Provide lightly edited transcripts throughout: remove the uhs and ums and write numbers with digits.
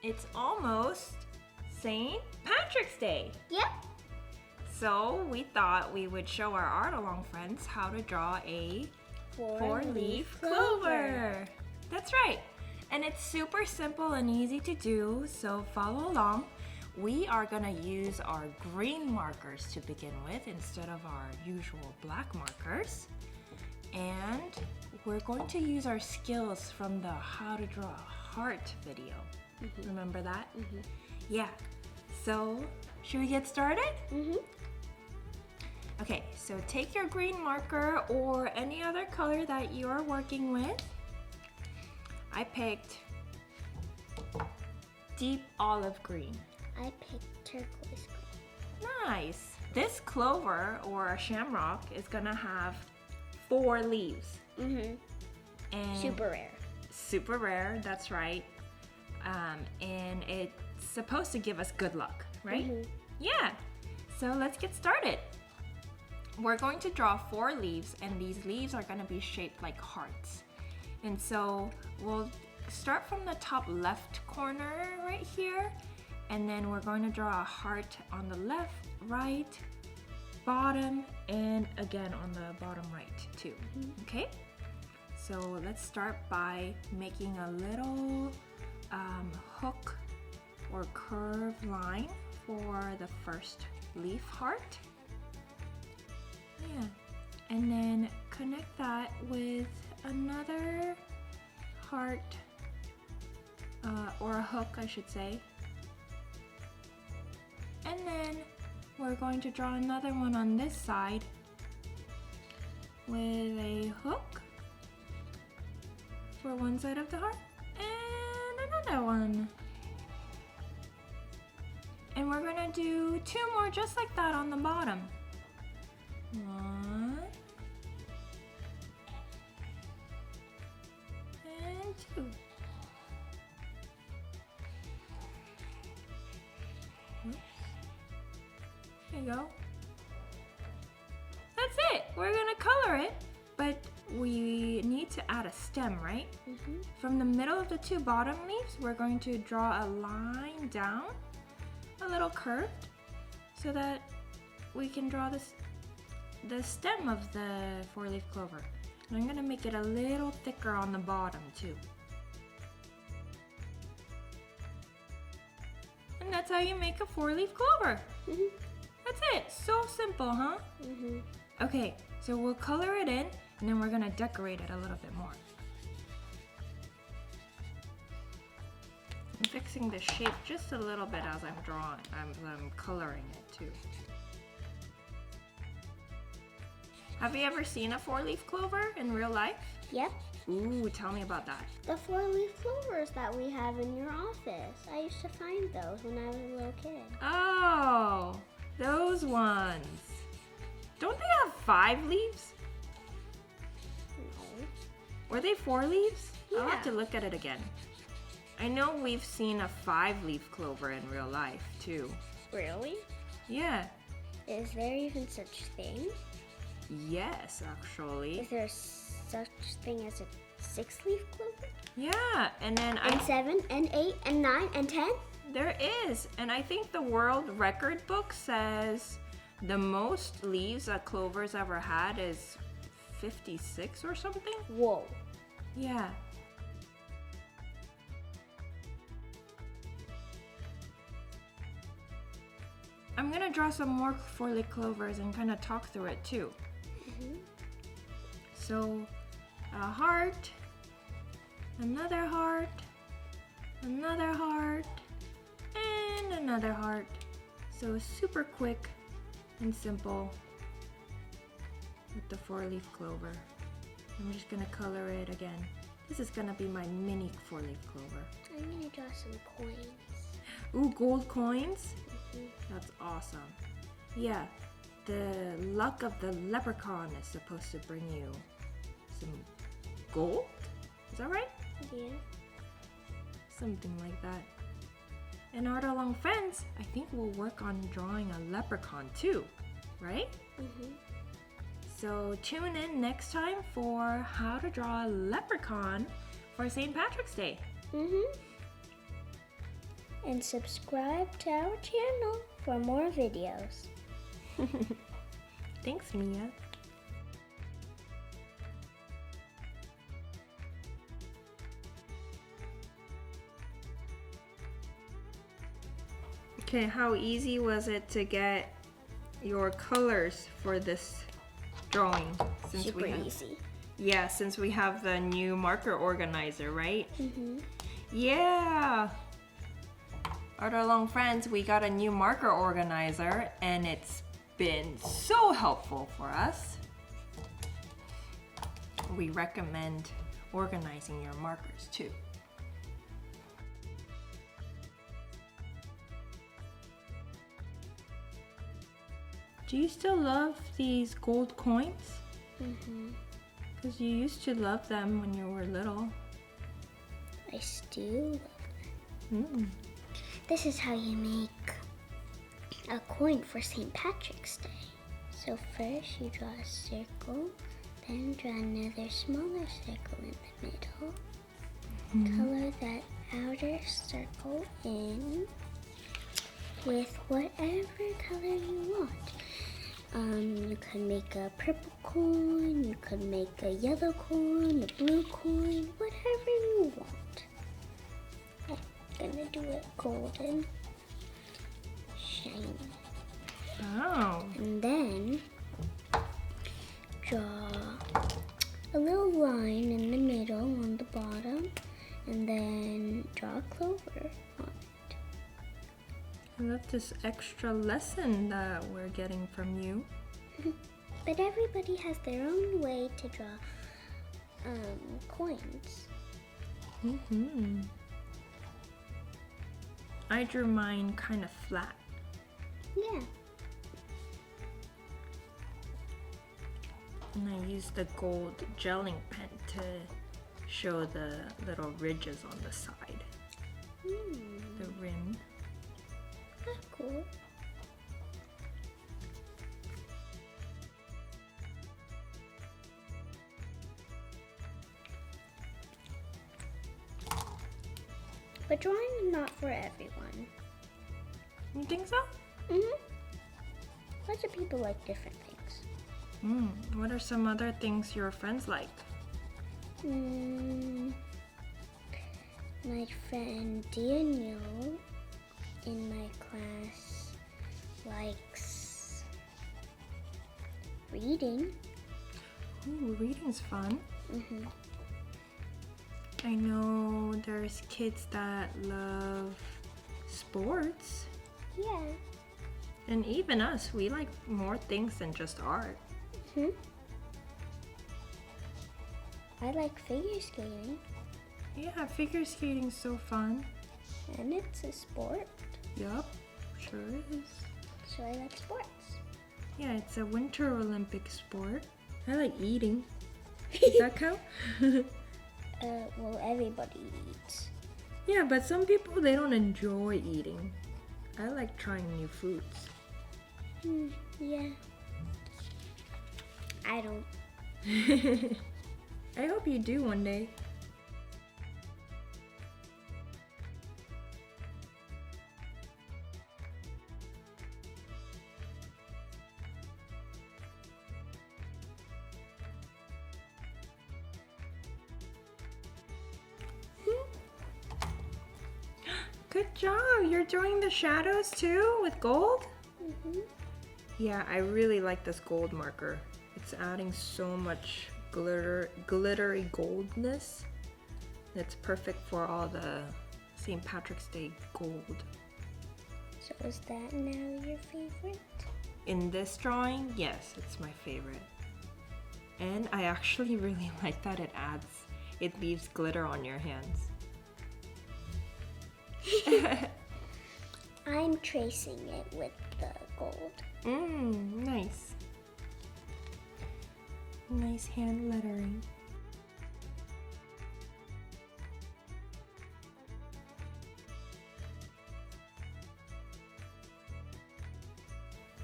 it's almost St. Patrick's Day. Yep. So we thought we would show our art along friends how to draw a four-leaf clover. That's right. And it's super simple and easy to do, so follow along. We are going to use our green markers to begin with instead of our usual black markers. And we're going to use our skills from the How to Draw a Heart video. Remember that? Yeah. So, should we get started? Okay, so take your green marker or any other color that you're working with. I picked deep olive green. I picked turquoise green. Nice. This clover or a shamrock is gonna have 4 leaves. And Super rare. Super rare, that's right. And it's supposed to give us good luck, right? Yeah. So let's get started. We're going to draw 4 leaves, and these leaves are gonna be shaped like hearts. And so we'll start from the top left corner right here, and then we're going to draw a heart on the left, right, bottom, and again on the bottom right too. Okay? So let's start by making a little hook or curved line for the first leaf heart. Yeah. And then connect that with another heart, or a hook, I should say. And then we're going to draw another one on this side with a hook for one side of the heart and another one. And we're gonna do 2 more just like that on the bottom. 1 and 2. Oops. There you go. That's it. We're gonna color it, but we need to add a stem, right? From the middle of the 2 bottom leaves, we're going to draw a line down, a little curved, so that we can draw the stem of the 4-leaf clover. And I'm gonna make it a little thicker on the bottom too. And that's how you make a 4-leaf clover. That's it. So simple, huh? Okay, so we'll color it in, and then we're gonna decorate it a little bit more. I'm fixing the shape just a little bit as I'm drawing. I'm coloring it too. Have you ever seen a 4-leaf clover in real life? Yep. Ooh, tell me about that. The 4-leaf clovers that we have in your office. I used to find those when I was a little kid. Oh, those ones. Don't they have 5 leaves? No. Were they 4 leaves? I'll have Yeah. to look at it again. I know we've seen a 5-leaf clover in real life too. Really? Yeah. Is there even such thing? Yes, actually. Is there such thing as a 6-leaf clover? Yeah, and then And 7 and 8 and 9 and 10? there is, and I think the world record book says the most leaves a clover's ever had is 56 or something. Whoa. Yeah. I'm gonna draw some more 4-leaf clovers and kind of talk through it too. So, a heart, another heart, another heart, and another heart. So super quick and simple with the 4-leaf clover. I'm just gonna color it again. This is gonna be my mini 4-leaf clover. I'm gonna draw some coins. Ooh, gold coins? That's awesome. Yeah, the luck of the leprechaun is supposed to bring you some gold? Is that right? Yeah. Something like that. In Art Along Friends, I think we'll work on drawing a leprechaun too, right? So tune in next time for how to draw a leprechaun for St. Patrick's Day. and subscribe to our channel for more videos. Thanks, Mia. Okay, how easy was it to get your colors for this drawing? Super easy. Yeah, since we have the new marker organizer, right? Mm-hmm. Yeah! Artalong friends, we got a new marker organizer and it's been so helpful for us. We recommend organizing your markers too. Do you still love these gold coins? Mm-hmm. Because you used to love them when you were little. I still love them. Mm. This is how you make a coin for St. Patrick's Day. So first you draw a circle, then draw another smaller circle in the middle. Color that outer circle in with whatever color you want. You can make a purple coin, you can make a yellow coin, a blue coin, whatever you want. I'm gonna do it golden, shiny. Oh. And then draw a little line in the middle on the bottom, and then draw a clover on it. I love this extra lesson that we're getting from you. But everybody has their own way to draw coins. Mm-hmm. I drew mine kind of flat. Yeah. And I used the gold gelling pen to show the little ridges on the side, the rim. That's cool. But drawing is not for everyone. You think so? Lots of people like different things. What are some other things your friends like? My friend Daniel in my class likes reading. Ooh, reading's fun. I know there's kids that love sports. Yeah. And even us, we like more things than just art. I like figure skating. Yeah, figure skating's so fun. And it's a sport. Yup, sure is. So I like sports. Yeah, it's a Winter Olympic sport. I like eating. Does that count? Well, everybody eats. Yeah, but some people, they don't enjoy eating. I like trying new foods. Yeah. I don't. I hope you do one day. Good job! You're drawing the shadows too with gold? Yeah, I really like this gold marker. It's adding so much glittery goldness. It's perfect for all the St. Patrick's Day gold. So is that now your favorite? In this drawing, yes, it's my favorite. And I actually really like that it leaves glitter on your hands. I'm tracing it with the gold. Nice. Nice hand lettering.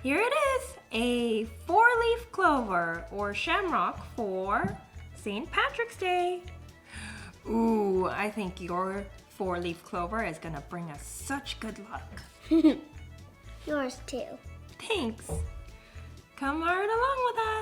Here it is, a 4-leaf clover or shamrock for St. Patrick's Day. Ooh, I think your 4-leaf clover is gonna bring us such good luck. Yours too. Thanks. Come right along with us.